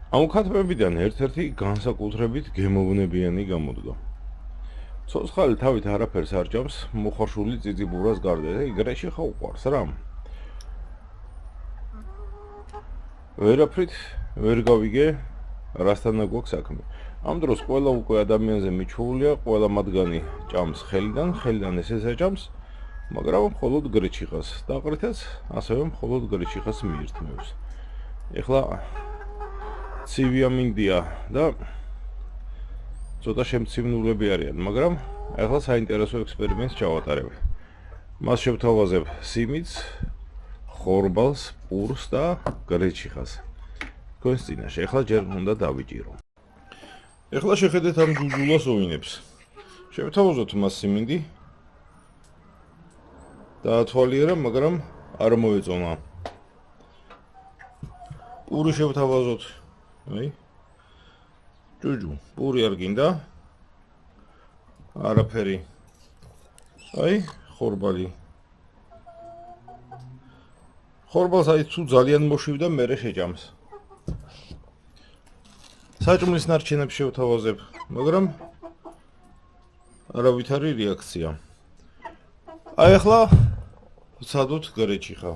ამ ქათმებიდან ერთ-ერთი განსაკუთრებით გემოვნებიანი გამოდგა. ცოცხალი თავით არაფერს არ ჭამს, მოხარშული წიწიბურას გარდა, ეგრეში ხა უყვარს რა. ვერაფრით ვერ გავიგე, რასთან გვაქვს საქმე. ამ დროს ყველა უკვე ადამიანზე მიჩვეულია, ყველა მათგანი ჭამს ხელიდან ესეც აჭამს, მაგრამ მხოლოდ გრეჩიხას. დაყრითაც ასევე მხოლოდ გრეჩიხას მიირთმევს. ეხლა ცივი ამინდია და ცოტა შემცირნულები არიან, მაგრამ ახლა საინტერესო ექსპერიმენტს ჩავატარებ. მას შევთავაზებ სიმიც, ხორბალს, პურს და გრეჩიხას. თქვენს წინაშე ახლა ჯერ უნდა დავიჭირო. ახლა შეხედეთ ამ ჯუჯულას ოვინებს. შევთავაზოთ მას სიმინდი. დაათვალიერა, მაგრამ არ მოეწონა. პური შევთავაზოთ. აი. ჯუჯუ, პური არ გინდა? არაფერი. აი, ხორბალი. ხორბალს აი თუ ძალიან მოშივდა, მერე შეჭამს. საჭმლის ნარჩენებს შევთავაზებ, მაგრამ არავითარი რეაქცია. აი ახლა ვცადოთ გრეჩიხა.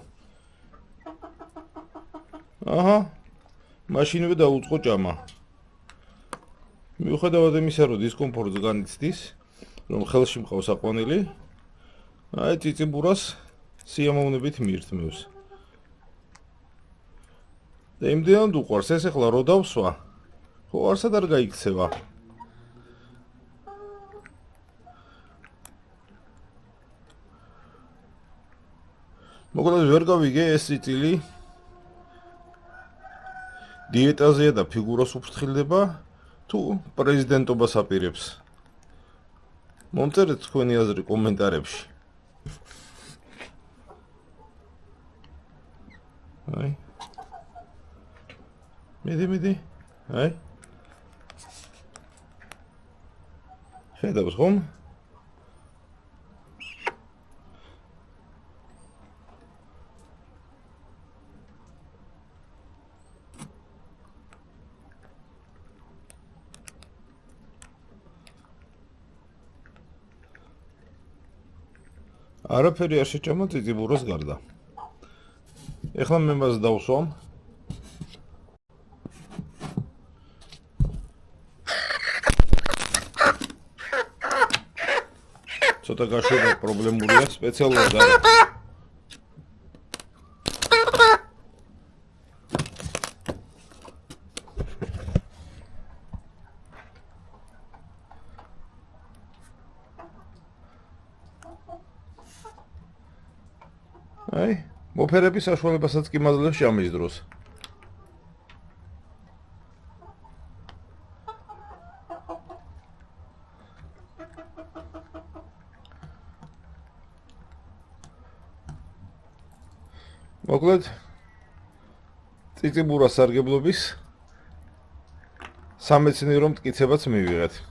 აჰა, მაშინვე დაუწყო ჭამა. მიუხედავად იმისა, რომ დისკომფორტს განიცდის, რომ ხელში მყავს აყვანილი, აი წიწიბურას სიამოვნებით მიირთმევს. და იმდენად უყვარს, ეს ახლა რო დავსვა, ხო არსად არ გაიქცევა. მოკლედ ვერ გავიგე ეს წიწილი დიეტაზეა და ფიგურას უფრთხილდება თუ პრეზიდენტობას აპირებს. მომწერეთ თქვენი აზრი კომენტარებში. აი. მიდი. აი. ხედავს ხომ? არაფერი არ შეჭამა წიწიბურას გარდა. ეხლა მე მას დავსვამ. ცოტა გაშვება პრობლემურია, სპეციალურად არა. აი, მოფერების საშუალებასაც კი მაძლევს ჭამის დროს. მოკლედ, წიწიბურას სარგებლობის სამეცნიერო მტკიცებაც მივიღეთ.